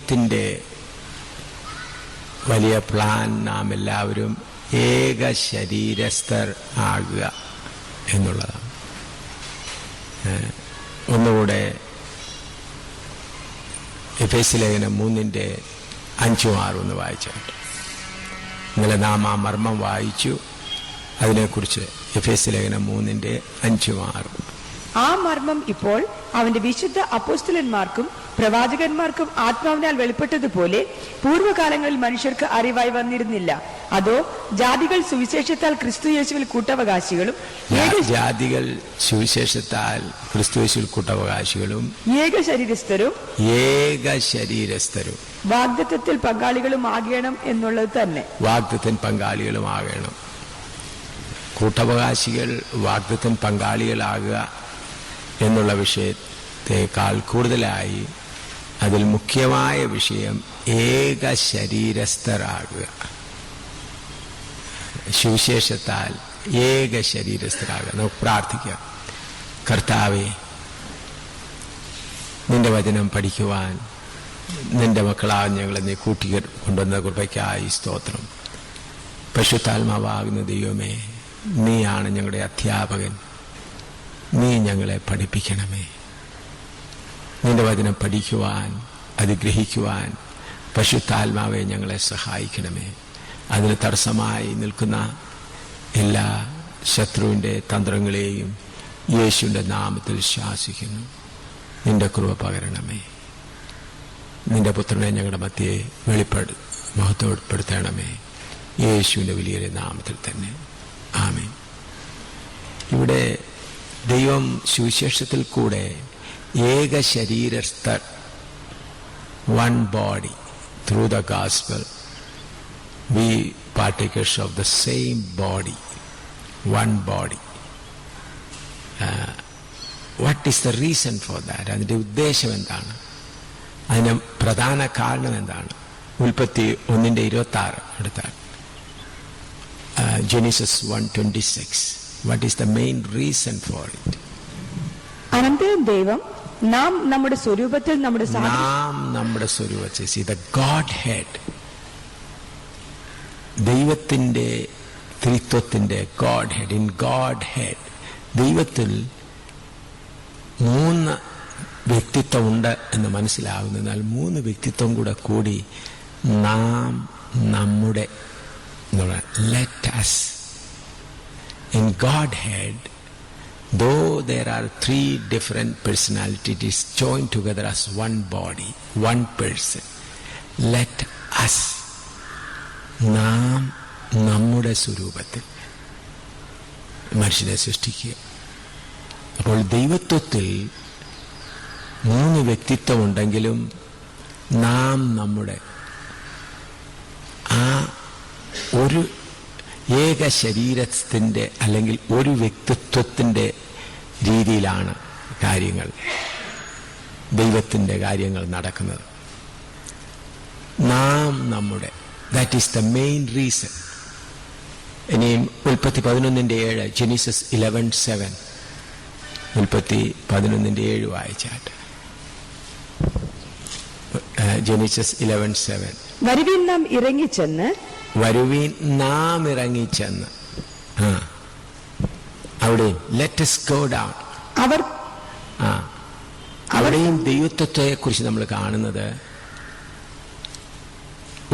ത്തിന്റെ വലിയ പ്ലാൻ നാം എല്ലാവരും ഏക ശരീരസ്ഥർ ആകുക എന്നുള്ളതാണ്. ഒന്നുകൂടെ എഫേസ്യ ലേഖനം 3:5-6 ഒന്ന് വായിച്ചാട്ടെ. ഇന്നലെ നാം ആ മർമ്മം വായിച്ചു. അതിനെക്കുറിച്ച് എഫേസ്യ ലേഖനം 3:5-6. ആ മർമ്മം ഇപ്പോൾ അവന്റെ വിശുദ്ധ അപ്പോസ്തലന്മാർക്കും പ്രവാചകന്മാർക്കും ആത്മാവിനാൽ വെളിപ്പെട്ടതുപോലെ പൂർവ്വകാലങ്ങളിൽ മനുഷ്യർക്ക് അറിവായി വന്നിരുന്നില്ല. അതോ ജാതികൾ സുവിശേഷത്താൽ ക്രിസ്തുയേശുവിൽ കൂട്ടവകാശികളും ജാതികൾ സുവിശേഷത്താൽ ക്രിസ്തുയേശുവിൽ കൂട്ടവകാശികളും ഏക ശരീരസ്ഥരും വാഗ്ദത്തത്തിൽ പങ്കാളികളും ആകണം എന്നുള്ളത് തന്നെ. വാഗ്ദത്തൻ പങ്കാളികളും ആകണം. കൂട്ടവകാശികൾ വാഗ്ദത്തൻ പങ്കാളികളാകുക എന്നുള്ള വിഷയത്തെക്കാൾ കൂടുതലായി അതിൽ മുഖ്യമായ വിഷയം ഏക ശരീരസ്ഥരാകുക, സുവിശേഷത്താൽ ഏക ശരീരസ്ഥരാകുക. നമുക്ക് പ്രാർത്ഥിക്കാം. കർത്താവേ, നിന്റെ വചനം പഠിക്കുവാൻ നിന്റെ മക്കളാൽ ഞങ്ങളെ നീ കൂട്ടി കൊണ്ടുവന്ന കൃപയ്ക്കായി സ്തോത്രം. പരിശുദ്ധാത്മാവാകുന്ന ദൈവമേ, നീയാണ് ഞങ്ങളുടെ അധ്യാപകൻ. നീ ഞങ്ങളെ പഠിപ്പിക്കണമേ. നിന്റെ വചനം പഠിക്കുവാൻ, അത് ഗ്രഹിക്കുവാൻ പരിശുദ്ധാത്മാവെ ഞങ്ങളെ സഹായിക്കണമേ. അതിന് തടസ്സമായി നിൽക്കുന്ന എല്ലാ ശത്രുവിൻ്റെ തന്ത്രങ്ങളെയും യേശുവിൻ്റെ നാമത്തിൽ ശാസിക്കുന്നു. നിന്റെ കൃപ പകരണമേ. നിന്റെ പുത്രനെ ഞങ്ങളുടെ മധ്യേ മഹത്വപ്പെടുത്തണമേ. യേശുവിൻ്റെ വലിയ നാമത്തിൽ തന്നെ, ആമേൻ. ഇവിടെ ദൈവം സുവിശേഷത്തിൽ കൂടെ ഏക ശരീരസ്ഥർ, one body, through the gospel we partakers of the same body, one body. What is the reason for that? അതിൻ്റെ ഉദ്ദേശം എന്താണ്? അതിന് പ്രധാന കാരണം എന്താണ്? ഉൽപ്പത്തി 1:26 എടുത്താൽ Genesis 1:26. What is the main reason for it? അനന്തരം ദൈവം നാം നമ്മുടെ സ്വരൂപത്തിൽ see the Godhead, ദൈവത്തിന്റെ ത്രിത്വത്തിന്റെ Godhead, in Godhead ദൈവത്തിൽ 3 വ്യക്തിത്വമുണ്ട് എന്ന് മനസ്സിലാവുന്നതിനാൽ 3 വ്യക്തിത്വം കൂടി നാം നമ്മുടെ, let us. In Godhead, though there are 3 different personalities joined together as one body, one person, let us, നാം നമ്മുടെ സ്വരൂപത്തിൽ മനുഷ്യനെ സൃഷ്ടിക്കുക. അപ്പോൾ ദൈവത്വത്തിൽ 3 വ്യക്തിത്വം ഉണ്ടെങ്കിലും നാം നമ്മുടെ ആ ഒരു ഏക ശരീരത്തിന്റെ അല്ലെങ്കിൽ ഒരു വ്യക്തിത്വത്തിന്റെ രീതിയിലാണ് കാര്യങ്ങൾ, ദൈവത്തിന്റെ കാര്യങ്ങൾ നടക്കുന്നത്. നാം നമ്മുടെ, that is the main reason. ഇനിയും ഉൽപ്പത്തി 11:7, ജെനീസസ് 11:7, ഉൽപ്പത്തി 11:7 വായിച്ചാട്ടെ. ജെനീസസ് 11:7. വരുവിൻ നാം ഇറങ്ങിച്ചെന്ന് അവിടെ ലെറ്റ് us go down. അവിടെയും ദൈവത്വത്തെ കുറിച്ച് നമ്മൾ കാണുന്നത്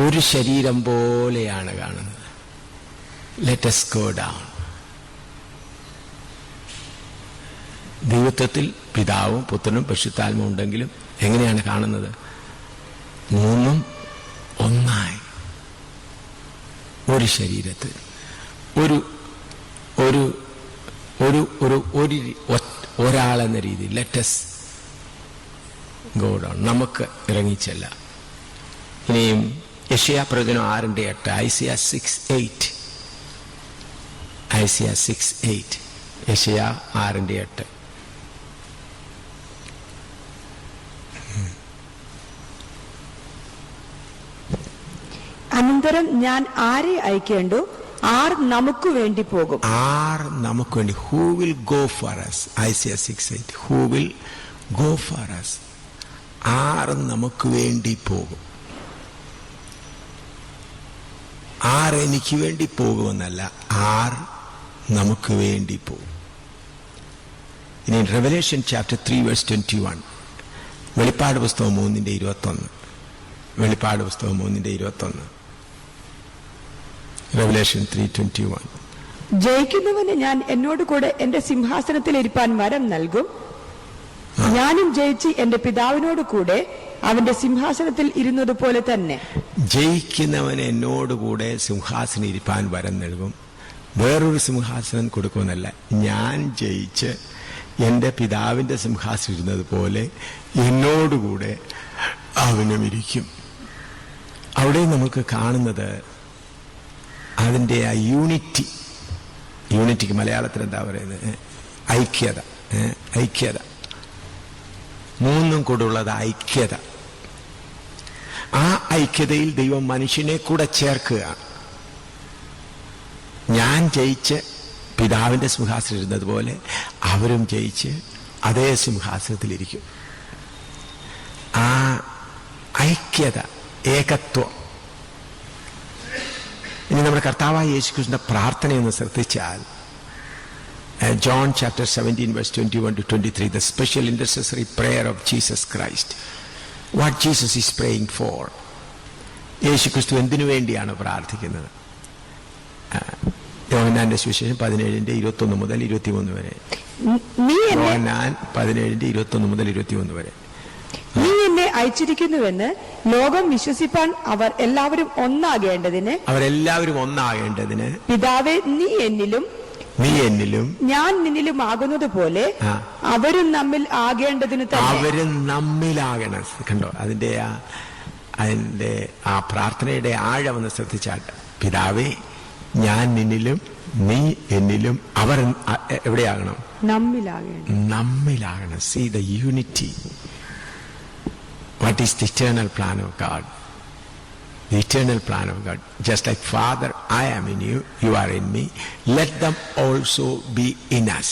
ഒരു ശരീരം പോലെയാണ് കാണുന്നത്. Let us go down. ദൈവത്വത്തിൽ പിതാവും പുത്രനും പരിശുദ്ധാത്മാവും ഉണ്ടെങ്കിലും എങ്ങനെയാണ് കാണുന്നത്? 3 ഒന്നായി ഒരു ശരീരത്തിൽ ഒരാളെന്ന രീതിയിൽ ലെറ്റ് us go down, നമുക്ക് ഇറങ്ങിച്ചെല്ലാം. ഇനിയും യെശയ്യാ പ്രവചനം 6:8, ഐസിയ 6:8, യെശയ്യാ 6:8. അനന്തരം ഞാൻ ആരെ അയക്കേണ്ടു? ആർ നമുക്ക് വേണ്ടി പോകും? Who will go for us? Isaiah 6:8. Who will go for us? ആറ് നമുക്ക് വേണ്ടി പോകും. ആറ് എനിക്ക് വേണ്ടി പോകുമെന്നല്ല, ആറ് നമുക്ക് വേണ്ടി പോകും. ഇനി റെവലേഷൻ ചാപ്റ്റർ 3 വേഴ്സ് 21, വെളിപ്പാട് പുസ്തകം 3:21, വെളിപ്പാട് പുസ്തകം 3:21, റെവലേഷൻ 3:21. ജയിക്കുന്നവന് ഞാൻ എന്നോട് കൂടെ എന്റെ സിംഹാസനത്തിൽ ഇരിപ്പാൻ വരം നൽകും. ഞാനും ജയിച്ച് എന്റെ പിതാവിനോട് കൂടെ അവന്റെ സിംഹാസനത്തിൽ ഇരുന്നത് പോലെ തന്നെ. ജയിക്കുന്നവന് എന്നോടുകൂടെ സിംഹാസനം ഇരിപ്പാൻ വരം നൽകും. വേറൊരു സിംഹാസനം കൊടുക്കുമെന്നല്ല, ഞാൻ ജയിച്ച് എന്റെ പിതാവിന്റെ സിംഹാസനം ഇരുന്നത് പോലെ എന്നോടുകൂടെ അവനും ഇരിക്കും. അവിടെ നമുക്ക് കാണുന്നത് അതിൻ്റെ ആ യൂണിറ്റിക്ക് മലയാളത്തിൽ എന്താ പറയുന്നത്? ഐക്യത. ഐക്യത, മൂന്നും കൂടുള്ളത് ഐക്യത. ആ ഐക്യതയിൽ ദൈവം മനുഷ്യനെ കൂടെ ചേർക്കുകയാണ്. ഞാൻ ജയിച്ച് പിതാവിന്റെ സിംഹാസനം ഇരുന്നത് പോലെ അവരും ജയിച്ച് അതേ സിംഹാസനത്തിലിരിക്കും. ആ ഐക്യത, ഏകത്വം. ഇനി നമ്മുടെ കർത്താവായ യേശുക്രിസ്തുവിന്റെ പ്രാർത്ഥനയൊന്ന് ശ്രദ്ധിച്ചാൽ, John chapter 17 verse 21-23, the special intercessory prayer of Jesus Christ. What Jesus is praying for. യേശുക്രിസ്തു എന്തിനു വേണ്ടിയാണ് പ്രാർത്ഥിക്കുന്നത്? യോഹന്നാന്റെ സുവിശേഷം 17:21 മുതൽ 23 വരെ. യോഹന്നാൻ 17:21 മുതൽ 23 വരെ. നീ എന്നെ അയച്ചിരിക്കുന്നുവെന്ന് ലോകം വിശ്വസിപ്പാൻ അവരെല്ലാവരും ഒന്നാകേണ്ടതിന് പിതാവേ നീ എന്നിലും ഞാൻ നിന്നിലും ആകുന്നത് പോലെ അവരും നമ്മിൽ ആകേണ്ടതിന് തന്നെ. അവരും നമ്മിലാകണം. കണ്ടോ അതിന്റെ ആ പ്രാർത്ഥനയുടെ ആഴമെന്ന് ശ്രദ്ധിച്ചാൽ, പിതാവേ ഞാൻ നിന്നിലും നീ എന്നിലും അവർ എവിടെയാകണം? നമ്മിലാകണം. See the unity. What is the eternal plan of God? The eternal plan of God. Just like Father, I am in you, you are in me. Let them also be in us.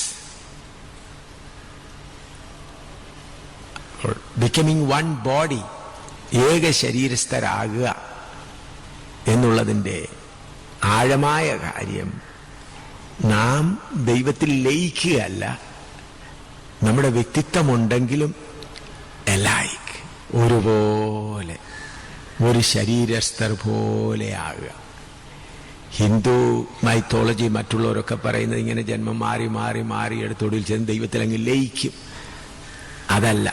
Becoming one body. ഏക ശരീരസ്ഥരാകുക എന്നുള്ളതിൻ്റെ ആഴമായ കാര്യം നാം ദൈവത്തിൽ ലയിക്കുകയല്ല, നമ്മുടെ വ്യക്തിത്വമുണ്ടെങ്കിലും like ഒരുപോലെ ഒരു ശരീരസ്ഥർ പോലെ ആകുക. ഹിന്ദു മൈത്തോളജി മറ്റുള്ളവരൊക്കെ പറയുന്നത് ഇങ്ങനെ ജന്മം മാറി മാറി മാറി എടുത്തൊടുവിൽ ചെന്ന് ദൈവത്തിൽ അങ്ങ് ലയിക്കും. അതല്ല,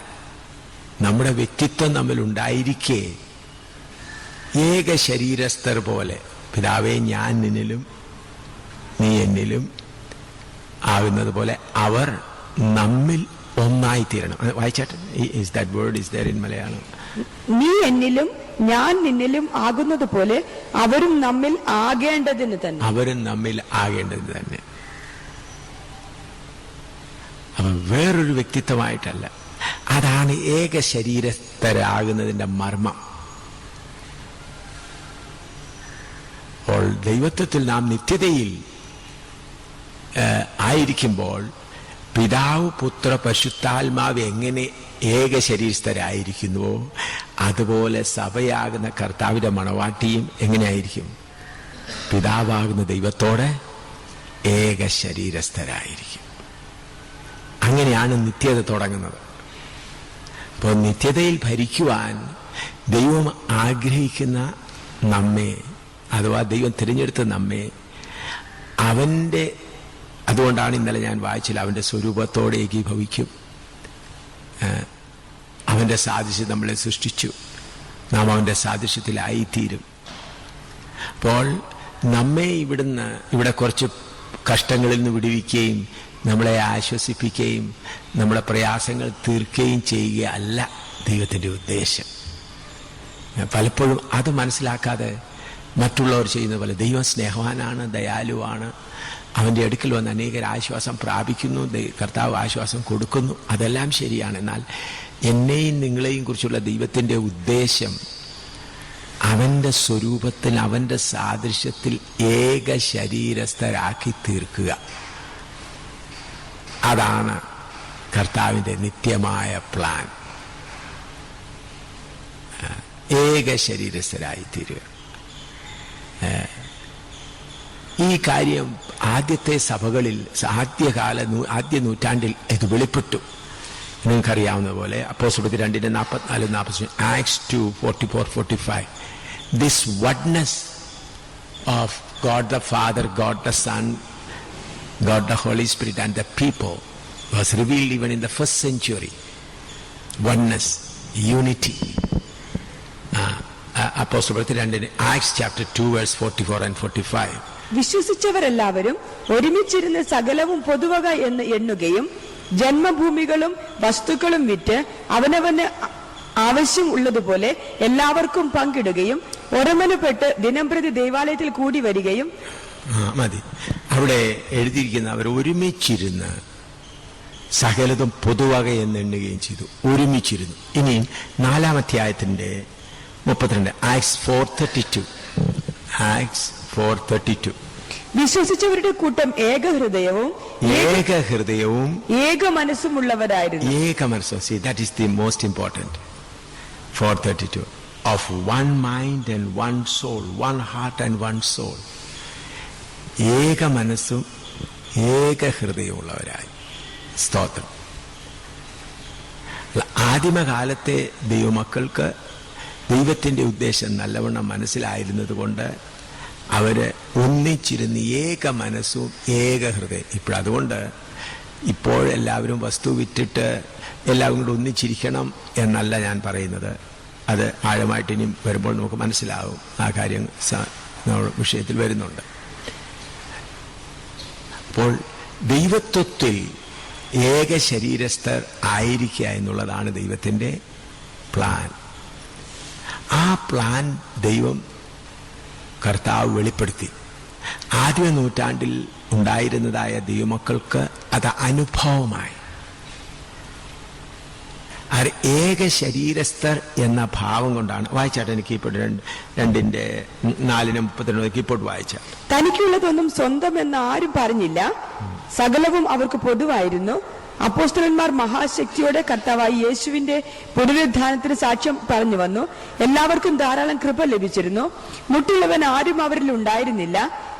നമ്മുടെ വ്യക്തിത്വം നമ്മിലുണ്ടായിരിക്കെ ഏക ശരീരസ്ഥർ പോലെ, പിതാവേ ഞാൻ നിന്നിലും നീ എന്നിലും ആകുന്നത് പോലെ അവർ നമ്മിൽ ഒന്നായിത്തീരണം. വായിച്ചാട്ടെ, is that word is there in Malayalam? നീ എന്നിലും ഞാൻ നിന്നിലും ആകുന്നത് പോലെ അവരും നമ്മിൽ ആകേണ്ടതിന് തന്നെ. അവരും നമ്മിൽ ആകേണ്ടതിന് തന്നെ. അപ്പൊ വേറൊരു വ്യക്തിത്വമായിട്ടല്ല. അതാണ് ഏക ശരീരസ്ഥരാകുന്നതിന്റെ മർമ്മം. അപ്പോൾ ദൈവത്വത്തിൽ നാം നിത്യതയിൽ ആയിരിക്കുമ്പോൾ പിതാവ് പുത്ര പരിശുദ്ധാത്മാവ് എങ്ങനെ ഏക ശരീരസ്ഥരായിരിക്കുന്നുവോ അതുപോലെ സഭയാകുന്ന കർത്താവിന്റെ മണവാട്ടിയും എങ്ങനെയായിരിക്കും? പിതാവാകുന്ന ദൈവത്തോടെ ഏക ശരീരസ്ഥരായിരിക്കും. അങ്ങനെയാണ് നിത്യത തുടങ്ങുന്നത്. അപ്പോൾ നിത്യതയിൽ ഭരിക്കുവാൻ ദൈവം ആഗ്രഹിക്കുന്ന നമ്മെ, അഥവാ ദൈവം തിരഞ്ഞെടുത്ത നമ്മെ അവന്റെ, അതുകൊണ്ടാണ് ഇന്നലെ ഞാൻ വായിച്ചില്ല, അവന്റെ സ്വരൂപത്തോടെ ഏകീഭവിക്കും. അവന്റെ സാദൃശ്യം നമ്മളെ സൃഷ്ടിച്ചു, നാം അവന്റെ സാദൃശ്യത്തിലായിത്തീരും. അപ്പോൾ നമ്മെ ഇവിടെ കുറച്ച് കഷ്ടങ്ങളിൽ നിന്ന് വിടുവിക്കുകയും നമ്മളെ ആശ്വസിപ്പിക്കുകയും നമ്മുടെ പ്രയാസങ്ങൾ തീർക്കുകയും ചെയ്യുകയല്ല ദൈവത്തിൻ്റെ ഉദ്ദേശം. പലപ്പോഴും അത് മനസ്സിലാക്കാതെ മറ്റുള്ളവർ ചെയ്യുന്ന പോലെ ദൈവം സ്നേഹവാനാണ്, ദയാലുവാണ്, അവൻ്റെ അടുക്കൽ വന്ന് അനേകർ ആശ്വാസം പ്രാപിക്കുന്നു, കർത്താവ് ആശ്വാസം കൊടുക്കുന്നു, അതെല്ലാം ശരിയാണ്. എന്നാൽ എന്നെയും നിങ്ങളെയും കുറിച്ചുള്ള ദൈവത്തിൻ്റെ ഉദ്ദേശം അവൻ്റെ സ്വരൂപത്തിൽ അവൻ്റെ സാദൃശ്യത്തിൽ ഏക ശരീരസ്ഥരാക്കി തീർക്കുക. അതാണ് കർത്താവിൻ്റെ നിത്യമായ പ്ലാൻ. ഏക ശരീരസ്ഥരായി തീരുക. ഈ കാര്യം ആദ്യത്തെ സഭകളിൽ ആദ്യ നൂറ്റാണ്ടിൽ ഇത് വെളിപ്പെട്ടു. നിങ്ങൾക്കറിയാവുന്ന പോലെ അപ്പോസ്തലർ 2:44-45, Acts 2:44-45, this oneness of God the Father, God the Son, God the Holy Spirit and the people was revealed even in the first century. Oneness, unity. Apostle 2, Acts chapter 2 verse 44 and 45. വിശ്വസിച്ചവരെല്ലാവരും ഒരുമിച്ചിരുന്ന് സകലവും പൊതുവക എന്ന് എണ്ണുകയും ജന്മഭൂമികളും വസ്തുക്കളും വിറ്റ് അവനവന് ആവശ്യം ഉള്ളതുപോലെ എല്ലാവർക്കും പങ്കിടുകയും ഒരമനപ്പെട്ട് ദിനംപ്രതി ദേവാലയത്തിൽ കൂടി വരികയും. മതി. അവിടെ എഴുതിയിരിക്കുന്ന അവർ ഒരുമിച്ചിരുന്ന് സകലതും പൊതുവക എന്ന് എണ്ണുകയും ചെയ്തു. ഒരുമിച്ചിരുന്നു. ഇനി 4-ാം അധ്യായത്തിന്റെ 32, ആക്ട്സ് 4:32. ആക്ട്സ് 4:32. വിശ്വസിച്ചവരുടെ കൂട്ടം ഏകഹൃദയവും ഏക മനസ്സുമുള്ളവരായിരുന്നു. ഏക മനസ്സും. See, that is the most important. 4:32. Of one mind and one soul, one heart and one soul. ഏക മനസ്സും ഏക ഹൃദയമുള്ളവരായി. സ്തോത്രം. ആദിമകാലത്തെ ദൈവമക്കൾക്ക് ദൈവത്തിന്റെ ഉദ്ദേശം നല്ലവണ്ണം മനസ്സിലായിരുന്നത് കൊണ്ട് അവര് ഒന്നിച്ചിരുന്ന് ഏക മനസ്സും ഏക ഹൃദയം. ഇപ്പോഴതുകൊണ്ട് ഇപ്പോഴെല്ലാവരും വസ്തു വിറ്റിട്ട് എല്ലാവരും കൂടെ ഒന്നിച്ചിരിക്കണം എന്നല്ല ഞാൻ പറയുന്നത്. അത് ആഴമായിട്ട് ഇനിയും വരുമ്പോൾ നമുക്ക് മനസ്സിലാവും. ആ കാര്യം വിഷയത്തിൽ വരുന്നുണ്ട്. അപ്പോൾ ദൈവത്വത്തിൽ ഏക ശരീരസ്ഥർ ആയിരിക്കുക എന്നുള്ളതാണ് ദൈവത്തിൻ്റെ പ്ലാൻ. ആ പ്ലാൻ ദൈവം കർത്താവ് വെളിപ്പെടുത്തി. ആദ്യ നൂറ്റാണ്ടിൽ ഉണ്ടായിരുന്നതായ ദൈവമക്കൾക്ക് അത് അനുഭവമായി. ഏക ശരീരസ്ഥർ എന്ന ഭാവം കൊണ്ടാണ്. വായിച്ചാട്ടെ, എനിക്ക് ഇപ്പോൾ 2:4-32 ഇപ്പോൾ വായിച്ച. തനിക്കുള്ളതൊന്നും സ്വന്തം എന്ന് ആരും പറഞ്ഞില്ല, സകലവും അവർക്ക് പൊതുവായിരുന്നു. അപ്പോസ്തലന്മാർ മഹാശക്തിയോടെ കർത്താവായ യേശുവിന്റെ പുനരുദ്ധാനത്തിന് സാക്ഷ്യം പറഞ്ഞു വന്നു. എല്ലാവർക്കും ധാരാളം കൃപ ലഭിച്ചിരുന്നു. മുട്ടുള്ളവൻ ആരും അവരിൽ ഉണ്ടായിരുന്നില്ല.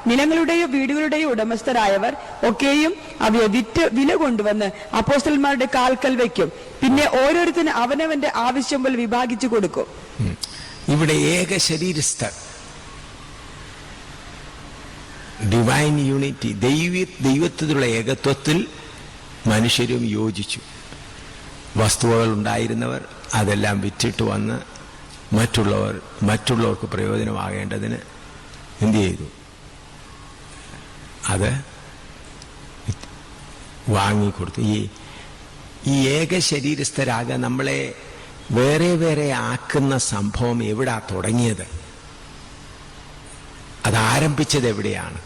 നിലങ്ങളുടെയോ വീടുകളുടെയോ ഉടമസ്ഥരായവർ ഒക്കെയും അവയെ വിറ്റ് വില കൊണ്ടുവന്ന് അപ്പോസ്തലന്മാരുടെ കാൽക്കൽ വയ്ക്കും. പിന്നെ ഓരോരുത്തരും അവനവന്റെ ആവശ്യം പോലെ വിഭാഗിച്ചു കൊടുക്കും. ഇവിടെ ഏക ശരീരസ്ഥർ, ഡിവൈൻ യൂണിറ്റി, ദൈവത്തിലുള്ള ഏകത്വത്തിൽ മനുഷ്യരും യോജിച്ചു. വസ്തുവകൾ ഉണ്ടായിരുന്നവർ അതെല്ലാം വിറ്റിട്ട് വന്ന് മറ്റുള്ളവർക്ക് പ്രയോജനമാകേണ്ടതിന് എന്ത് ചെയ്തു? അത് വാങ്ങിക്കൊടുത്തു. ഈ ഏക ശരീരസ്ഥരാകാൻ നമ്മളെ വേറെ വേറെ ആക്കുന്ന സംഭവം എവിടാ തുടങ്ങിയത്? അത് ആരംഭിച്ചത് എവിടെയാണ്?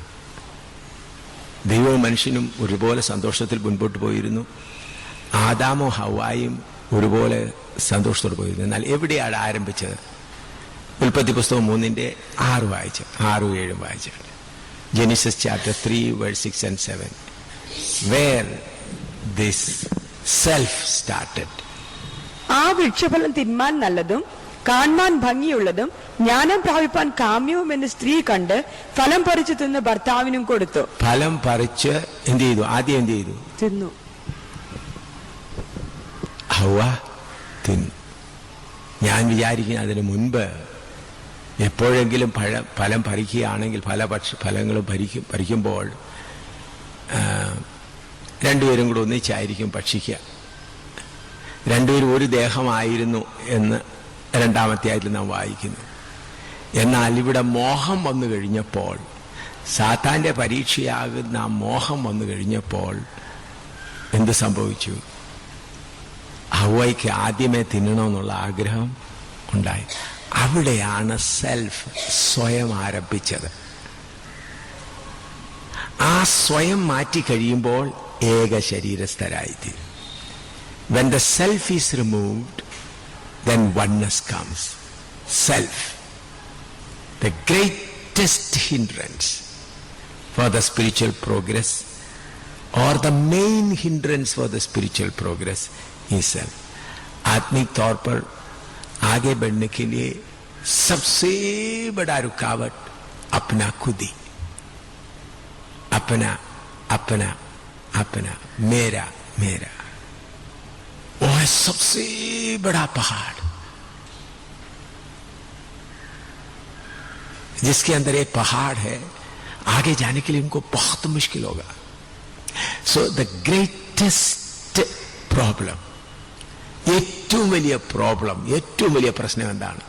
ദൈവവും മനുഷ്യനും ഒരുപോലെ സന്തോഷത്തിൽ മുൻപോട്ട് പോയിരുന്നു. ആദാമോ ഹവ്വായും ഒരുപോലെ സന്തോഷത്തോട് പോയിരുന്നു. എന്നാൽ എവിടെയാണ് ആരംഭിച്ചത്? ഉൽപ്പത്തി പുസ്തകം 3:6 വായിച്ച് 6-7 വായിച്ചാണ്. Genesis chapter 3 verse 6 and 7, where this self started. ആ വൃക്ഷഫലം തിന്മാൻ നല്ലതും കാണാൻ ഭംഗിയുള്ളതും ജ്ഞാനം പ്രാപിപ്പാൻ കാമ്യവും എന്ന് സ്ത്രീ കണ്ട് ഫലം പറിച്ചു തിന്ന് ഭർത്താവിനും കൊടുത്തു. ഫലം പറിച്ച് എന്ത് ചെയ്തു? ആദ്യം എന്ത് ചെയ്തു? തിന്നു. ഹവ്വ തിന്നു. ഞാൻ വിചാരിക്കുന്ന അതിന് മുൻപ് എപ്പോഴെങ്കിലും ഫലം പറിക്കുകയാണെങ്കിൽ പല ഫലങ്ങളും പറിക്കുമ്പോൾ രണ്ടുപേരും കൂടെ ഒന്നിച്ചായിരിക്കും ഭക്ഷിക്കുക. രണ്ടുപേരും ഒരു ദേഹമായിരുന്നു എന്ന് 2-ാം അധ്യായത്തിൽ നാം വായിക്കുന്നു. എന്നാൽ ഇവിടെ മോഹം വന്നു കഴിഞ്ഞപ്പോൾ, സാത്താന്റെ പരീക്ഷയാകുന്ന ആ മോഹം വന്നു കഴിഞ്ഞപ്പോൾ എന്ത് സംഭവിച്ചു? ഹവ്വയ്ക്ക് ആദ്യമേ തിന്നണമെന്നുള്ള ആഗ്രഹം ഉണ്ടായി. അവിടെയാണ് സെൽഫ് സ്വയം ആരംഭിച്ചത്. ആ സ്വയം മാറ്റി കഴിയുമ്പോൾ ഏക ശരീരസ്ഥരായിത്തീരും. When the self is removed, then oneness comes. Self, the greatest hindrance for the spiritual progress, or the main hindrance for the spiritual progress is self. आत्मिक तौर पर आगे बढ़ने के लिए सबसे बड़ा रुकावट अपना खुद ही, अपना अपना अपना, मेरा मेरा, वो है सबसे बड़ा पहाड़, जिसके अंदर एक पहाड़ है, आगे जाने के लिए उनको बहुत मुश्किल होगा. सो द ग्रेറ്റസ്റ്റ് പ്രോബ്ലം, ഏറ്റവും വലിയ പ്രോബ്ലം, ഏറ്റവും വലിയ പ്രശ്നം എന്താണ്?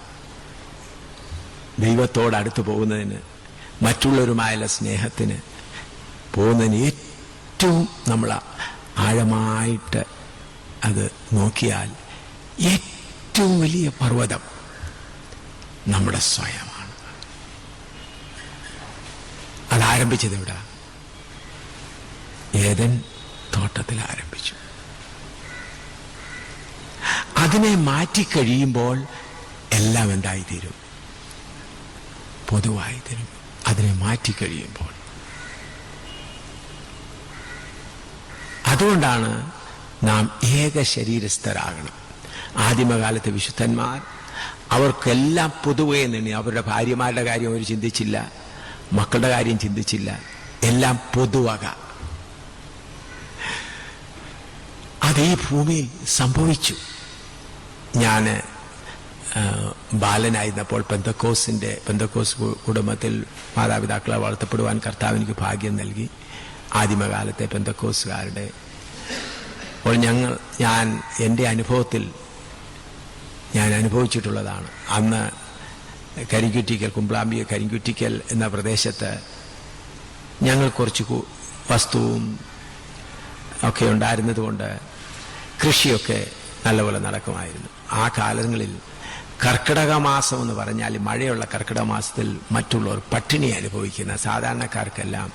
ദൈവത്തോട് അടുത്ത് പോകുന്നതിന്, മറ്റുള്ളവരുമായുള്ള സ്നേഹത്തിന് പോകുന്നതിന് ഏറ്റവും നമ്മൾ ആഴമായിട്ട് അത് നോക്കിയാൽ ഏറ്റവും വലിയ പർവ്വതം നമ്മുടെ സ്വയമാണ്. അതാരംഭിച്ചത് എവിടെ? ഏദൻ തോട്ടത്തിൽ ആരംഭിച്ചു. അതിനെ മാറ്റിക്കഴിയുമ്പോൾ എല്ലാം എന്തായിത്തീരും? പൊതുവായിത്തീരും. അതിനെ മാറ്റിക്കഴിയുമ്പോൾ. അതുകൊണ്ടാണ് നാം ഏക ശരീരസ്ഥരാകണം. ആദിമകാലത്തെ വിശുദ്ധന്മാർ അവർക്കെല്ലാം പൊതുവേ നിന്ന്, അവരുടെ ഭാര്യമാരുടെ കാര്യം അവർ ചിന്തിച്ചില്ല, മക്കളുടെ കാര്യം ചിന്തിച്ചില്ല, എല്ലാം പൊതുവക. അത് ഈ ഭൂമിയിൽ സംഭവിച്ചു. ഞാൻ ബാലനായിരുന്നപ്പോൾ പെന്തക്കോസ് കുടുംബത്തിൽ മാതാപിതാക്കളെ വളർത്തപ്പെടുവാൻ കർത്താവ് എനിക്ക് ഭാഗ്യം നൽകി. ആദിമകാലത്തെ പെന്തക്കോസുകാരുടെ അപ്പോൾ ഞാൻ എൻ്റെ അനുഭവത്തിൽ ഞാൻ അനുഭവിച്ചിട്ടുള്ളതാണ്. അന്ന് കരിങ്കുറ്റിക്കൽ, കുമ്പളാമ്പിയ കരിങ്കുറ്റിക്കൽ എന്ന പ്രദേശത്ത് ഞങ്ങൾ കുറച്ച് വസ്തുവും ഒക്കെ ഉണ്ടായിരുന്നതുകൊണ്ട് കൃഷിയൊക്കെ നല്ലപോലെ നടക്കുമായിരുന്നു. ആ കാലങ്ങളിൽ കർക്കിടക മാസം എന്ന് പറഞ്ഞാൽ, മഴയുള്ള കർക്കിടക മാസത്തിൽ മറ്റുള്ളവർ പട്ടിണി അനുഭവിക്കുന്ന, സാധാരണക്കാർക്കെല്ലാം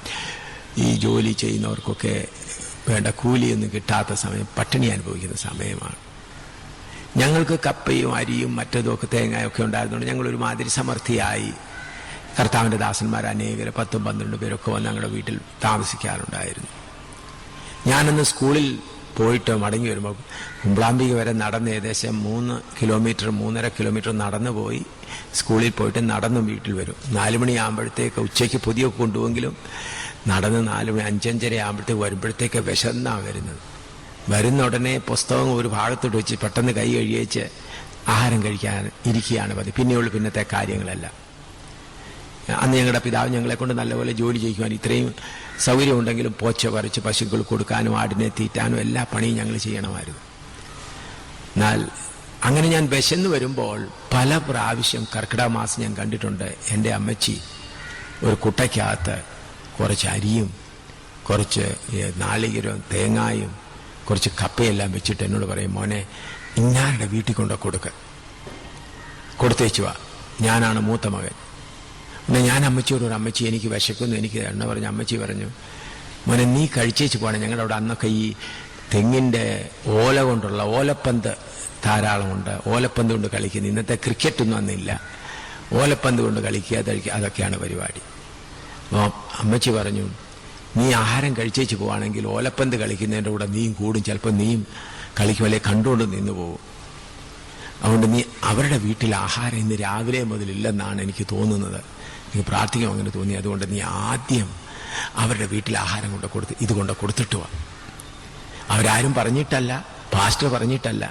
ഈ ജോലി ചെയ്യുന്നവർക്കൊക്കെ വേണ്ട കൂലിയൊന്നും കിട്ടാത്ത സമയം, പട്ടിണി അനുഭവിക്കുന്ന സമയമാണ്. ഞങ്ങൾക്ക് കപ്പയും അരിയും മറ്റതൊക്കെ തേങ്ങയൊക്കെ ഉണ്ടായിരുന്നുകൊണ്ട് ഞങ്ങൾ ഒരുമാതിരി സമൃദ്ധിയായി. കർത്താവിൻ്റെ ദാസന്മാർ അനേകരെ 10-12 പേരൊക്കെ വന്ന് ഞങ്ങളുടെ വീട്ടിൽ താമസിക്കാറുണ്ടായിരുന്നു. ഞാനന്ന് സ്കൂളിൽ പോയിട്ട് മടങ്ങി വരുമ്പോൾ കുമ്പളാമ്പിക വരെ നടന്ന് ഏകദേശം 3-3.5 കിലോമീറ്റർ നടന്നു പോയി സ്കൂളിൽ പോയിട്ട് നടന്നും വീട്ടിൽ വരും. 4 മണിയാകുമ്പോഴത്തേക്ക്, ഉച്ചയ്ക്ക് പൊതിയൊക്കെ കൊണ്ടുപോയെങ്കിലും നടന്ന് 4 മണി 5-5:30 ആകുമ്പോഴത്തേക്ക് വരുമ്പോഴത്തേക്ക് വിശന്നാണ് വരുന്നത്. വരുന്ന ഉടനെ പുസ്തകം ഒരു ഭാഗത്തോട്ട് വെച്ച് പെട്ടെന്ന് കൈ കഴിയേച്ച് ആഹാരം കഴിക്കാൻ ഇരിക്കുകയാണ് പതിവ്. പിന്നെയുള്ള പിന്നത്തെ കാര്യങ്ങളെല്ലാം. അന്ന് ഞങ്ങളുടെ പിതാവ് ഞങ്ങളെ കൊണ്ട് നല്ലപോലെ ജോലി ചെയ്യുവാൻ, ഇത്രയും സൗകര്യമുണ്ടെങ്കിലും പോച്ച പറിച്ച് പശുക്കൾ കൊടുക്കാനും ആടിനെ തീറ്റാനും എല്ലാ പണിയും ഞങ്ങൾ ചെയ്യണമായിരുന്നു. എന്നാൽ അങ്ങനെ ഞാൻ വിശന്ന് വരുമ്പോൾ പല പ്രാവശ്യം കർക്കിടക മാസം ഞാൻ കണ്ടിട്ടുണ്ട്, എൻ്റെ അമ്മച്ചി ഒരു കുട്ടയ്ക്കകത്ത് കുറച്ച് അരിയും കുറച്ച് നാളികേരവും തേങ്ങായും കുറച്ച് കപ്പയെല്ലാം വെച്ചിട്ട് എന്നോട് പറയും, മോനെ ഇന്നാരുടെ വീട്ടിൽ കൊണ്ട് കൊടുത്തേച്ചു വാ, ഞാനാണ് മൂത്ത മകൻ. പിന്നെ ഞാൻ അമ്മച്ചിയോട് ഒരു, അമ്മച്ചി എനിക്ക് വിശക്കുന്നു, എനിക്ക് എണ്ണ പറഞ്ഞു. അമ്മച്ചി പറഞ്ഞു, മോനെ നീ കഴിച്ചേച്ച് പോകണം. ഞങ്ങളുടെ അവിടെ അന്നൊക്കെ ഈ തെങ്ങിൻ്റെ ഓല കൊണ്ടുള്ള ഓലപ്പന്ത് ധാരാളമുണ്ട്. ഓലപ്പന്ത് കൊണ്ട് കളിക്കുന്നത്. ഇന്നത്തെ ക്രിക്കറ്റൊന്നും അന്നില്ല. ഓലപ്പന്ത് കൊണ്ട് കളിക്കുക, അതൊക്കെയാണ് പരിപാടി. അപ്പോൾ അമ്മച്ചി പറഞ്ഞു, നീ ആഹാരം കഴിച്ചേച്ച് പോവാണെങ്കിൽ ഓലപ്പന്ത് കളിക്കുന്നതിൻ്റെ കൂടെ നീയും കൂടും, ചിലപ്പോൾ നീയും കളിക്കുമല്ലേ, കണ്ടുകൊണ്ട് നിന്ന് പോകും. അതുകൊണ്ട് നീ അവരുടെ വീട്ടിൽ ആഹാരം ഇന്ന് രാവിലെ മുതലില്ലെന്നാണ് എനിക്ക് തോന്നുന്നത്. എനിക്ക് പ്രാർത്ഥിക്കും അങ്ങനെ തോന്നി. അതുകൊണ്ട് നീ ആദ്യം അവരുടെ വീട്ടിൽ ആഹാരം ഇതുകൊണ്ട് കൊടുത്തിട്ട് വാ. അവരാരും പറഞ്ഞിട്ടല്ല, പാസ്റ്റർ പറഞ്ഞിട്ടല്ല,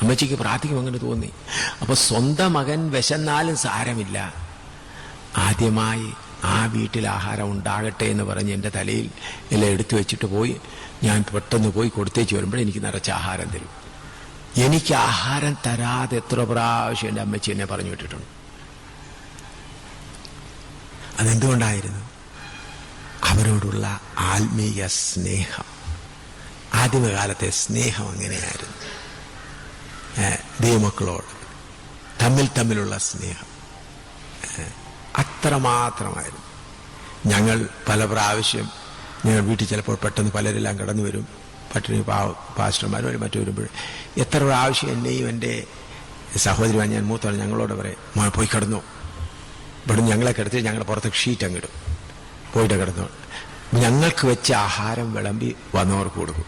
അമ്മച്ചിക്ക് പ്രാർത്ഥിക്കും അങ്ങനെ തോന്നി. അപ്പോൾ സ്വന്തം മകൻ വിശന്നാലും സാരമില്ല, ആദ്യമായി ആ വീട്ടിൽ ആഹാരം ഉണ്ടാകട്ടെ എന്ന് പറഞ്ഞ് എൻ്റെ തലയിൽ എല്ലാം എടുത്തു വെച്ചിട്ട് പോയി. ഞാൻ പെട്ടെന്ന് പോയി കൊടുത്തേച്ച് വരുമ്പോഴേ എനിക്ക് നിറച്ച ആഹാരം തരും. എനിക്ക് ആഹാരം തരാതെ എത്ര പ്രാവശ്യം എൻ്റെ അമ്മച്ചി എന്നെ പറഞ്ഞു വിട്ടിട്ടുണ്ട്. അതെന്തുകൊണ്ടായിരുന്നു? അവരോടുള്ള ആത്മീയ സ്നേഹം. ആദിമകാലത്തെ സ്നേഹം അങ്ങനെയായിരുന്നു. ദൈവമക്കളോട് തമ്മിലുള്ള സ്നേഹം അത്രമാത്രമായിരുന്നു. ഞങ്ങൾ പല പ്രാവശ്യം ഞങ്ങൾ വീട്ടിൽ ചിലപ്പോൾ പെട്ടെന്ന് പലരെല്ലാം കടന്നു വരും, പട്ടിണി പാസ്റ്റർമാരും മറ്റു വരുമ്പോൾ എത്ര പ്രാവശ്യം എന്നെയും എൻ്റെ സഹോദരിമാർ, ഞാൻ മൂത്താണ്, ഞങ്ങളോട് പറയും, പോയി കിടന്നു. ഇവിടെ ഞങ്ങളെ കിടത്തി ഞങ്ങളുടെ പുറത്ത് ഷീറ്റ് അങ്ങിടും, പോയിട്ട് കിടന്നു. ഞങ്ങൾക്ക് വെച്ച ആഹാരം വിളമ്പി വന്നവർക്ക് കൊടുക്കും.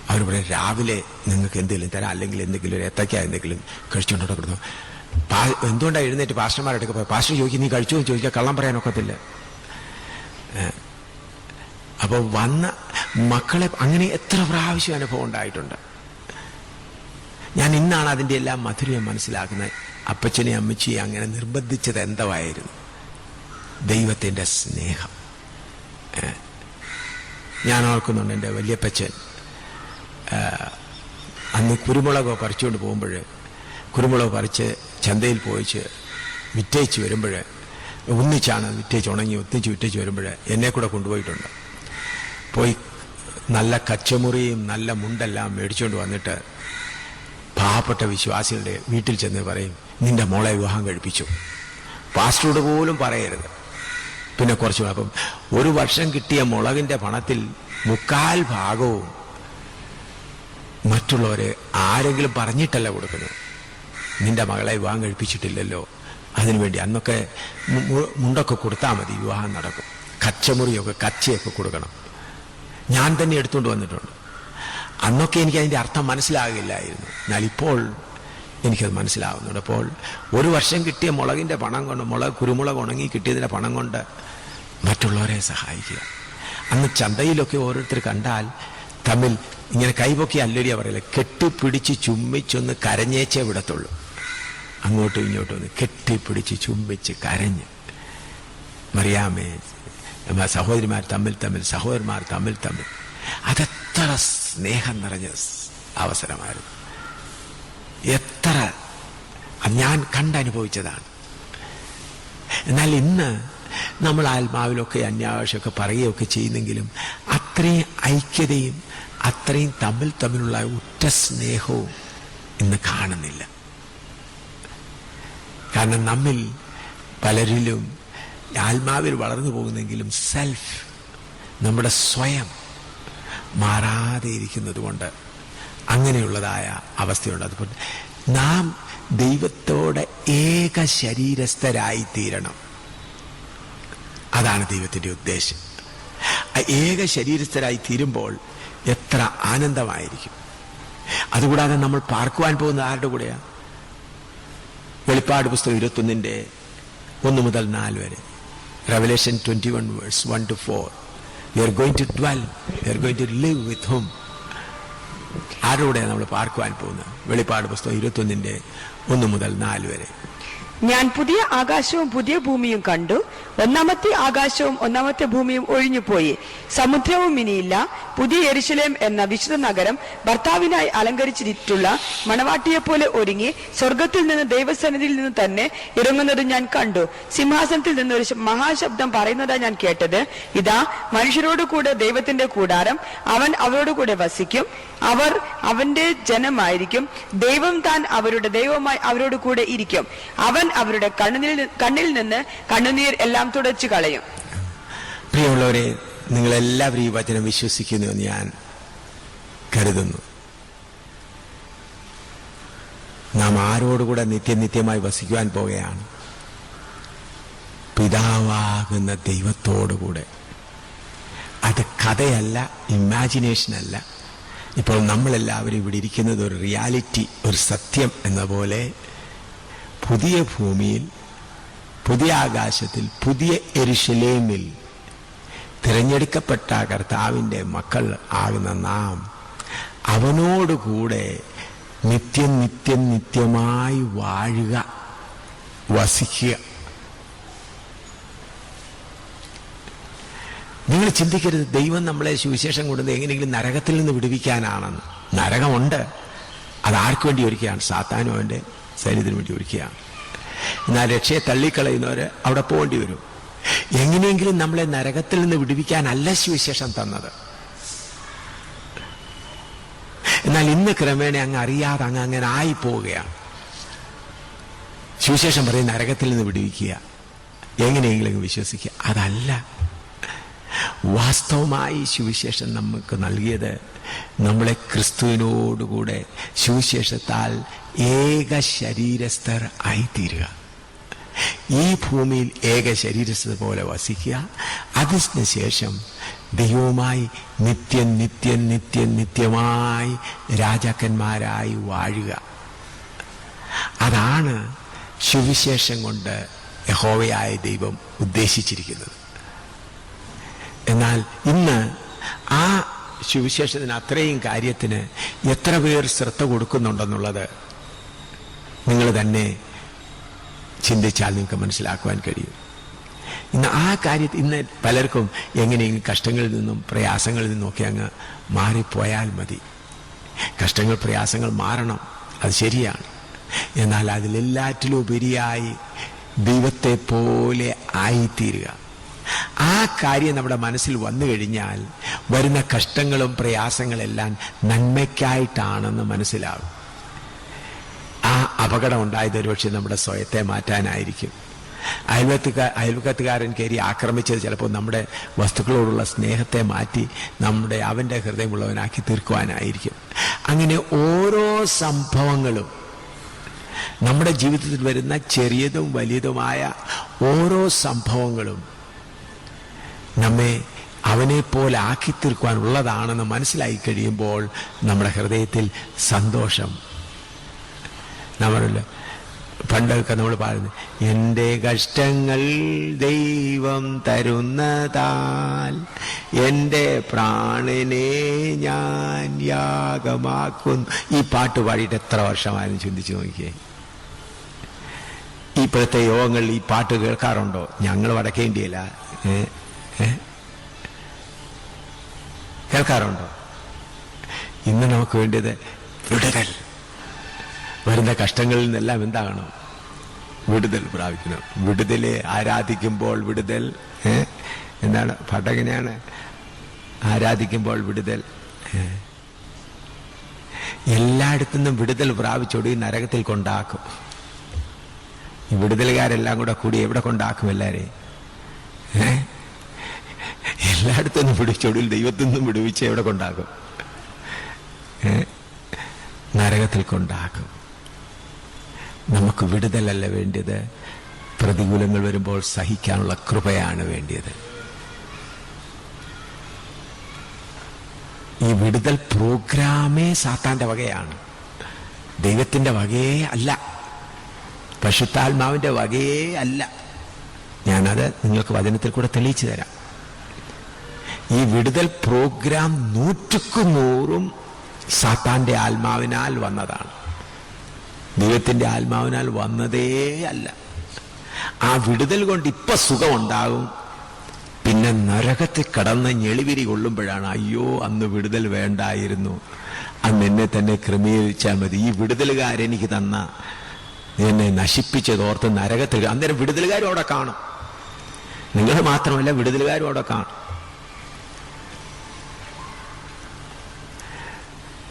അവർ പറയും, രാവിലെ നിങ്ങൾക്ക് എന്തെങ്കിലും തരാം, അല്ലെങ്കിൽ എന്തെങ്കിലും ഒരു ഏത്തയ്ക്ക എന്തെങ്കിലും കഴിച്ചുകൊണ്ടോ കിടന്നു. എന്തുകൊണ്ടാണ് എഴുന്നേറ്റ് പാസ്റ്റർമാരടുക്കെ പോയി പാസ്റ്റർ ചോദിക്കും, നീ കഴിച്ചു എന്ന് ചോദിച്ചാൽ കള്ളം പറയാനൊക്കത്തില്ല. അപ്പോൾ വന്ന മക്കളെ അങ്ങനെ എത്ര പ്രാവശ്യം അനുഭവം ഉണ്ടായിട്ടുണ്ട്. ഞാൻ ഇന്നാണ് അതിൻ്റെ എല്ലാം മധുരം മനസ്സിലാക്കുന്നത്. അപ്പച്ചനെ അമ്മച്ചിയെ അങ്ങനെ നിർബന്ധിച്ചത് എന്തായിരുന്നു? ദൈവത്തിൻ്റെ സ്നേഹം. ഞാൻ ഓർക്കുന്നുണ്ട്, എൻ്റെ വല്യപ്പച്ചൻ അന്ന് കുരുമുളക് പറിച്ചുകൊണ്ട് പോകുമ്പോൾ, കുരുമുളക് പറിച്ച് ചന്തയിൽ പോയിച്ച് വിറ്റേച്ച് വരുമ്പോൾ, ഒന്നിച്ചാണ് വിറ്റേച്ച് ഉണങ്ങി ഒന്നിച്ച് വിറ്റേച്ച് വരുമ്പോൾ എന്നെ കൂടെ കൊണ്ടുപോയിട്ടുണ്ട്. പോയി നല്ല കച്ചമുറിയും നല്ല മുണ്ടെല്ലാം മേടിച്ചുകൊണ്ട് വന്നിട്ട് പാവപ്പെട്ട വിശ്വാസികളുടെ വീട്ടിൽ ചെന്ന് പറയും, നിന്റെ മോളെ വിവാഹം കഴിപ്പിച്ചു. പാസ്റ്ററോട് പോലും പറയരുത്. പിന്നെ കുറച്ച് അപ്പം 1 വർഷം കിട്ടിയ മുളകിൻ്റെ പണത്തിൽ 3/4 ഭാഗവും മറ്റുള്ളവരെ ആരെങ്കിലും പറഞ്ഞിട്ടല്ല കൊടുക്കുന്നത്. നിന്റെ മകളെ വിവാഹം കഴിപ്പിച്ചിട്ടില്ലല്ലോ, അതിനുവേണ്ടി അന്നൊക്കെ മുണ്ടൊക്കെ കൊടുത്താൽ മതി, വിവാഹം നടക്കും. കച്ചമുറിയൊക്കെ കച്ചയൊക്കെ കൊടുക്കണം. ഞാൻ തന്നെ എടുത്തുകൊണ്ട് വന്നിട്ടുണ്ട്. അന്നൊക്കെ എനിക്ക് അതിൻ്റെ അർത്ഥം മനസ്സിലാകില്ലായിരുന്നു. എന്നാൽ ഇപ്പോൾ എനിക്കത് മനസ്സിലാവുന്നുണ്ട്. അപ്പോൾ 1 വർഷം കിട്ടിയ മുളകിൻ്റെ പണം കൊണ്ട്, കുരുമുളക് ഉണങ്ങി കിട്ടിയതിൻ്റെ പണം കൊണ്ട് മറ്റുള്ളവരെ സഹായിക്കുക. അന്ന് ചന്തയിലൊക്കെ ഓരോരുത്തർ കണ്ടാൽ തമ്മിൽ ഇങ്ങനെ കൈപൊക്കി അല്ലരിയ പറയില്ല, കെട്ടിപ്പിടിച്ച് ചുംബിച്ചൊന്ന് കരഞ്ഞേച്ചേ വിടത്തുള്ളൂ. അങ്ങോട്ടും ഇങ്ങോട്ടും ഒന്ന് കെട്ടിപ്പിടിച്ച് ചുംബിച്ച് കരഞ്ഞ്, മറിയാമേ, സഹോദരിമാർ സഹോദരന്മാർ തമ്മിൽ അതെത്ര സ്നേഹം നിറഞ്ഞ അവസരമായിരുന്നു. എത്ര ഞാൻ കണ്ടനുഭവിച്ചതാണ്. എന്നാൽ ഇന്ന് നമ്മൾ ആത്മാവിലൊക്കെ അന്യാവശ്യമൊക്കെ പറയുകയൊക്കെ ചെയ്യുന്നെങ്കിലും അത്രയും ഐക്യതയും അത്രയും തമ്മിലുള്ള ഉറ്റ സ്നേഹവും ഇന്ന് കാണുന്നില്ല. കാരണം നമ്മിൽ പലരിലും ആത്മാവിൽ വളർന്നു പോകുന്നെങ്കിലും സെൽഫ്, നമ്മുടെ സ്വയം മാറാതെ ഇരിക്കുന്നത് കൊണ്ട് അങ്ങനെയുള്ളതായ അവസ്ഥയുണ്ട്. അതുകൊണ്ട് നാം ദൈവത്തോടെ ഏക ശരീരസ്ഥരായി തീരണം. അതാണ് ദൈവത്തിൻ്റെ ഉദ്ദേശം. ഏക ശരീരസ്ഥരായി തീരുമ്പോൾ എത്ര ആനന്ദമായിരിക്കും. അതുകൂടാതെ നമ്മൾ പാർക്കുവാൻ പോകുന്ന ആരുടെ കൂടെയാണ്? വെളിപ്പാട് പുസ്തകം 21 1 മുതൽ 4 വരെ, Revelation 21 verse 1 to 4. We are going to dwell, we are going to live with whom? ആരോടെയാണ് നമ്മൾ പാർക്കുവാൻ പോകുന്നത്? വെളിപ്പാട് പുസ്തകം 21 1 മുതൽ 4 വരെ. ഞാൻ പുതിയ ആകാശവും പുതിയ ഭൂമിയും കണ്ടു. ഒന്നാമത്തെ ആകാശവും ഒന്നാമത്തെ ഭൂമിയും ഒഴിഞ്ഞുപോയി, സമുദ്രവും ഇനിയില്ല. പുതിയ യെരുശലേം എന്ന വിശുദ്ധ നഗരം ഭർത്താവിനായി അലങ്കരിച്ചിട്ടുള്ള മണവാട്ടിയെപ്പോലെ ഒരുങ്ങി സ്വർഗത്തിൽ നിന്ന് ദൈവസന്നിധിയിൽ നിന്ന് തന്നെ ഇറങ്ങുന്നത് ഞാൻ കണ്ടു. സിംഹാസനത്തിൽ നിന്ന് ഒരു മഹാശബ്ദം പറയുന്നതായി ഞാൻ കേട്ടത്, ഇതാ മനുഷ്യരോട് കൂടെ ദൈവത്തിന്റെ കൂടാരം, അവൻ അവരോട് കൂടെ വസിക്കും, അവർ അവന്റെ ജനമായിരിക്കും, ദൈവം താൻ അവരുടെ ദൈവമായി അവരോട് കൂടെ ഇരിക്കും, അവൻ അവരുടെ കണ്ണിൽ നിന്ന് കണ്ണുനീർ എല്ലാം തുടച്ചു കളയും. പ്രിയമുള്ളവരെ, നിങ്ങളെല്ലാവരും ഈ വചനം വിശ്വസിക്കുന്നു എന്ന് ഞാൻ കരുതുന്നു. നാം ആരോടുകൂടെ നിത്യമായി വസിക്കുവാൻ പോകുകയാണ്? പിതാവാകുന്ന ദൈവത്തോടുകൂടെ. അത് കഥയല്ല, ഇമാജിനേഷനല്ല. ഇപ്പോൾ നമ്മളെല്ലാവരും ഇവിടെ ഇരിക്കുന്നത് ഒരു റിയാലിറ്റി, ഒരു സത്യം എന്ന പോലെ പുതിയ ഭൂമിയിൽ, പുതിയ ആകാശത്തിൽ, പുതിയ യെരുശലേമിൽ തിരഞ്ഞെടുക്കപ്പെട്ട കർത്താവിൻ്റെ മക്കൾ ആകുന്ന നാം അവനോടുകൂടെ നിത്യമായി വാഴുക, വസിക്കുക. നിങ്ങൾ ചിന്തിക്കരുത് ദൈവം നമ്മളെ സുവിശേഷം കൊണ്ടുവന്ന് എങ്ങനെയെങ്കിലും നരകത്തിൽ നിന്ന് വിടുവിക്കാനാണെന്ന്. നരകമുണ്ട്, അതാർക്കു വേണ്ടി ഒരുക്കുകയാണ്? സാത്താനും അവൻ്റെ സൈന്യത്തിന് വേണ്ടി ഒരുക്കുകയാണ്. എന്നാൽ രക്ഷയെ തള്ളിക്കളയുന്നവർ അവിടെ പോകേണ്ടി വരും. എങ്ങനെയെങ്കിലും നമ്മളെ നരകത്തിൽ നിന്ന് വിടുവിക്കാനല്ല സുവിശേഷം തന്നത്. എന്നാൽ ഇന്ന് ക്രമേണ അങ്ങ് അറിയാതെ അങ്ങനെ ആയി പോവുകയാണ്. സുവിശേഷം പറയും നരകത്തിൽ നിന്ന് വിടുവിക്കുക, എങ്ങനെയെങ്കിലും വിശ്വസിക്കുക. അതല്ല, വാസ്തവമായി സുവിശേഷം നമുക്ക് നൽകിയത് നമ്മളെ ക്രിസ്തുവിനോടുകൂടെ സുവിശേഷത്താൽ ഏക ശരീരസ്ഥർ ആയിത്തീരുക, ഈ ഭൂമിയിൽ ഏക ശരീരസ്ഥ പോലെ വസിക്കുക. അതിനുശേഷം ദൈവവുമായി നിത്യമായി രാജാക്കന്മാരായി വാഴുക. അതാണ് സുവിശേഷം കൊണ്ട് യഹോവയായ ദൈവം ഉദ്ദേശിച്ചിരിക്കുന്നത്. എന്നാൽ ഇന്ന് ആ സുവിശേഷത്തിന്, അത്രയും കാര്യത്തിന് എത്ര പേർ ശ്രദ്ധ കൊടുക്കുന്നുണ്ടെന്നുള്ളത് നിങ്ങൾ തന്നെ ചിന്തിച്ചാൽ നിങ്ങൾക്ക് മനസ്സിലാക്കുവാൻ കഴിയും. ഇന്ന് ആ കാര്യത്തിൽ ഇന്ന് പലർക്കും എങ്ങനെയെങ്കിലും കഷ്ടങ്ങളിൽ നിന്നും പ്രയാസങ്ങളിൽ നിന്നുമൊക്കെ അങ്ങ് മാറിപ്പോയാൽ മതി. കഷ്ടങ്ങൾ പ്രയാസങ്ങൾ മാറണം, അത് ശരിയാണ്. എന്നാൽ അതിലെല്ലാറ്റിലും ഉപരിയായി ദൈവത്തെ പോലെ ആയിത്തീരുക, ആ കാര്യം നമ്മുടെ മനസ്സിൽ വന്നു കഴിഞ്ഞാൽ വരുന്ന കഷ്ടങ്ങളും പ്രയാസങ്ങളെല്ലാം നന്മയ്ക്കായിട്ടാണെന്ന് മനസ്സിലാവും. ആ അപകടം ഉണ്ടായത് ഒരുപക്ഷെ നമ്മുടെ സ്വയത്തെ മാറ്റാനായിരിക്കും. അയൽവക്കത്തുകാരൻ കയറി ആക്രമിച്ചത് ചിലപ്പോൾ നമ്മുടെ വസ്തുക്കളോടുള്ള സ്നേഹത്തെ മാറ്റി അവൻ്റെ ഹൃദയമുള്ളവനാക്കി തീർക്കുവാനായിരിക്കും. അങ്ങനെ ഓരോ സംഭവങ്ങളും, നമ്മുടെ ജീവിതത്തിൽ വരുന്ന ചെറിയതും വലിയതുമായ ഓരോ സംഭവങ്ങളും നമ്മെ അവനെപ്പോലെ ആക്കി തീർക്കുവാനുള്ളതാണെന്ന് മനസ്സിലായി കഴിയുമ്പോൾ നമ്മുടെ ഹൃദയത്തിൽ സന്തോഷം. നമ്മളല്ല പണ്ടൊക്കെ നമ്മൾ പാടുന്നത്, എൻ്റെ കഷ്ടങ്ങൾ ദൈവം തരുന്നതാൽ എൻ്റെ പ്രാണനെ ഞാൻ യാഗമാക്കുന്നു. ഈ പാട്ട് പാടിയിട്ട് എത്ര വർഷമായിരുന്നു ചിന്തിച്ചു നോക്കിയേ. ഇപ്പോഴത്തെ യോഗങ്ങളിൽ ഈ പാട്ട് കേൾക്കാറുണ്ടോ? ഞങ്ങൾ വടക്കേ ഇന്ത്യയില കേൾക്കാറുണ്ടോ? ഇന്ന് നമുക്ക് വേണ്ടത് വിടുതൽ. വരുന്ന കഷ്ടങ്ങളിൽ നിന്നെല്ലാം എന്താകണം? വിടുതൽ പ്രാപിക്കണം. വിടുതലെ ആരാധിക്കുമ്പോൾ വിടുതൽ. എന്താണ് പാട്ടെങ്ങനെയാണ്? ആരാധിക്കുമ്പോൾ വിടുതൽ. എല്ലായിടത്തു നിന്നും വിടുതൽ പ്രാപിച്ചോടി നരകത്തിൽ കൊണ്ടാക്കും. ഈ വിടുതലുകാരെല്ലാം കൂടി എവിടെ കൊണ്ടാക്കും? എല്ലാരെയും എല്ലായിടത്തുനിന്നും പിടിച്ചൊടിയിൽ ദൈവത്തിൽ നിന്നും വിടുവിച്ച് എവിടെ കൊണ്ടാക്കും? നരകത്തിൽ കൊണ്ടാക്കും. നമുക്ക് വിടുതലല്ല വേണ്ടിയത്, പ്രതികൂലങ്ങൾ വരുമ്പോൾ സഹിക്കാനുള്ള കൃപയാണ് വേണ്ടിയത്. ഈ വിടുതൽ പ്രോഗ്രാമേ സാത്താന്റെ വകയാണ്, ദൈവത്തിന്റെ വകയേ അല്ല, പരിശുദ്ധാത്മാവിന്റെ വകയേ അല്ല. ഞാനത് നിങ്ങൾക്ക് വചനത്തിൽ കൂടെ തെളിയിച്ചു തരാം. ഈ വിടുതൽ പ്രോഗ്രാം 100% സാത്താന്റെ ആത്മാവിനാൽ വന്നതാണ്, ദൈവത്തിന്റെ ആത്മാവിനാൽ വന്നതേ അല്ല. ആ വിടുതൽ കൊണ്ട് ഇപ്പൊ സുഖമുണ്ടാകും, പിന്നെ നരകത്തിൽ കടന്ന് ഞെളിവിരി കൊള്ളുമ്പോഴാണ് അയ്യോ അന്ന് വിടുതൽ വേണ്ടായിരുന്നു, അന്ന് എന്നെ തന്നെ ക്രമീകരിച്ചാൽ മതി, ഈ വിടുതലുകാരെനിക്ക് തന്ന എന്നെ നശിപ്പിച്ചതോർത്ത് നരകത്തിൽ. അന്നേരം വിടുതലുകാരും അവിടെ കാണും, നിങ്ങൾ മാത്രമല്ല വിടുതലുകാരും അവിടെ കാണും.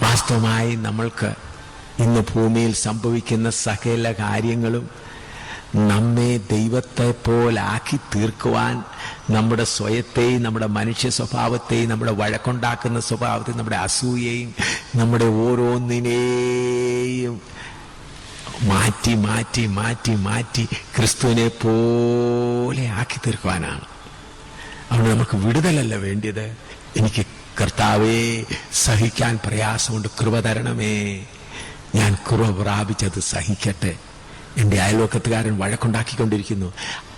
വാസ്തവമായി നമ്മൾക്ക് ഇന്ന് ഭൂമിയിൽ സംഭവിക്കുന്ന സകല കാര്യങ്ങളും നമ്മെ ദൈവത്തെ പോലാക്കി തീർക്കുവാൻ, നമ്മുടെ സ്വയത്തെയും നമ്മുടെ മനുഷ്യ സ്വഭാവത്തെയും നമ്മുടെ വഴക്കുണ്ടാക്കുന്ന സ്വഭാവത്തെയും നമ്മുടെ അസൂയയും നമ്മുടെ ഓരോന്നിനെയും മാറ്റി മാറ്റി മാറ്റി മാറ്റി ക്രിസ്തുവിനെ പോലെ ആക്കി തീർക്കുവാനാണ്. അതുകൊണ്ട് നമുക്ക് വിടുതലല്ല വേണ്ടിയത്. എനിക്ക് കർത്താവേ സഹിക്കാൻ പ്രയാസമുണ്ട്, കൃപ തരണമേ, ഞാൻ കൃപ പ്രാപിച്ചത് സഹിക്കട്ടെ. എൻ്റെ അയൽവക്കത്തുകാരൻ വഴക്കുണ്ടാക്കിക്കൊണ്ടിരിക്കുന്നു,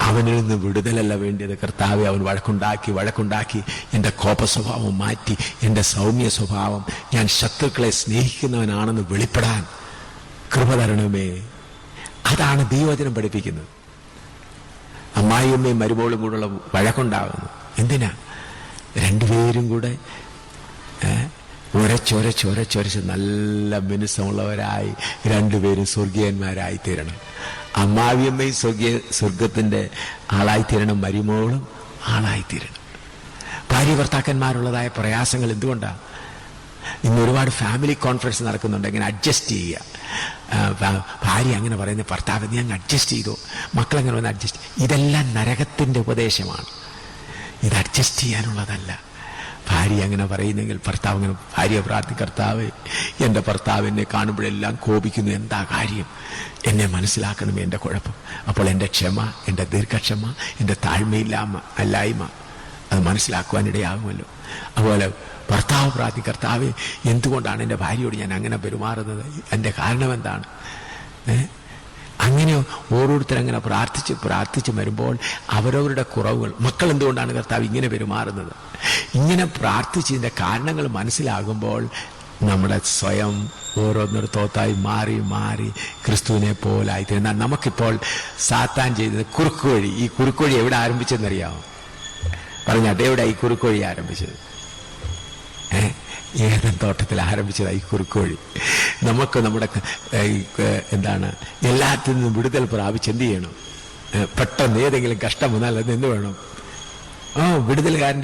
അവനിൽ നിന്ന് വിടുതലല്ല വേണ്ടിയത്. കർത്താവെ, അവൻ വഴക്കുണ്ടാക്കി എൻ്റെ കോപ സ്വഭാവം മാറ്റി എൻ്റെ സൗമ്യ സ്വഭാവം, ഞാൻ ശത്രുക്കളെ സ്നേഹിക്കുന്നവനാണെന്ന് വെളിപ്പെടാൻ കൃപ തരണമേ. അതാണ് ദൈവവചനം പഠിപ്പിക്കുന്നത്. അമ്മായിയമ്മയും മരുമോളും കൂടെയുള്ള വഴക്കുണ്ടാകുന്നു. എന്തിനാ? രണ്ടുപേരും കൂടെ ഒരച്ചൊരച്ച് നല്ല മിനുസമുള്ളവരായി രണ്ടുപേരും സ്വർഗീയന്മാരായി തീരണം. അമ്മാവിയമ്മയും സ്വർഗത്തിന്റെ ആളായിത്തീരണം, മരുമോളും ആളായിത്തീരണം. ഭാര്യ ഭർത്താക്കന്മാരുള്ളതായ പ്രയാസങ്ങൾ എന്തുകൊണ്ടാണ്? ഇന്ന് ഒരുപാട് ഫാമിലി കോൺഫറൻസ് നടക്കുന്നുണ്ട്. എങ്ങനെ അഡ്ജസ്റ്റ് ചെയ്യുക. ഭാര്യ അങ്ങനെ പറയുന്നത്, ഭർത്താവ് നീ അങ്ങ് അഡ്ജസ്റ്റ് ചെയ്തോ, മക്കളെങ്ങനെ വന്ന് അഡ്ജസ്റ്റ്. ഇതെല്ലാം നരകത്തിന്റെ ഉപദേശമാണ്. ഇത് അഡ്ജസ്റ്റ് ചെയ്യാനുള്ളതല്ല. ഭാര്യ അങ്ങനെ പറയുന്നെങ്കിൽ ഭർത്താവ് അങ്ങനെ, ഭാര്യ പ്രാർത്ഥി, കർത്താവ് എൻ്റെ ഭർത്താവ് എന്നെ കാണുമ്പോഴെല്ലാം കോപിക്കുന്നു, എന്താ കാര്യം, എന്നെ മനസ്സിലാക്കണം, എൻ്റെ കുഴപ്പം. അപ്പോൾ എൻ്റെ ക്ഷമ, എൻ്റെ ദീർഘക്ഷമ, എൻ്റെ താഴ്മയില്ലായ്മ അത് മനസ്സിലാക്കുവാനിടയാകുമല്ലോ. അതുപോലെ ഭർത്താവ് പ്രാർത്ഥി, കർത്താവ് എന്തുകൊണ്ടാണ് എൻ്റെ ഭാര്യയോട് ഞാൻ അങ്ങനെ പെരുമാറുന്നത്, എൻ്റെ കാരണം എന്താണ്? അങ്ങനെ ഓരോരുത്തരങ്ങനെ പ്രാർത്ഥിച്ച് പ്രാർത്ഥിച്ച് വരുമ്പോൾ അവരവരുടെ കുറവുകൾ, മക്കൾ എന്തുകൊണ്ടാണ് കർത്താവ് ഇങ്ങനെ പെരുമാറുന്നത്, ഇങ്ങനെ പ്രാർത്ഥിച്ചതിൻ്റെ കാരണങ്ങൾ മനസ്സിലാകുമ്പോൾ നമ്മുടെ സ്വയം ഓരോന്നിടത്തോത്തായി മാറി മാറി ക്രിസ്തുവിനെ പോലായി. എന്നാൽ നമുക്കിപ്പോൾ സാത്താൻ ചെയ്തത് കുറുക്കുവഴി. ഈ കുറുക്കുവഴി എവിടെ ആരംഭിച്ചെന്നറിയാമോ? പറഞ്ഞാട്ടെ, എവിടെ ഈ കുറുക്കുവഴി ആരംഭിച്ചത്? ഏതൻ തോട്ടത്തിൽ ആരംഭിച്ചതായി കുറുക്കുവഴി. നമുക്ക് നമ്മുടെ എല്ലാത്തിൽ നിന്നും വിടുതൽ പ്രാപിച്ച് എന്ത് ചെയ്യണം? പെട്ടെന്ന് ഏതെങ്കിലും കഷ്ടം വന്നാൽ അത് എന്ത് വേണം? വിടുതൽകാരൻ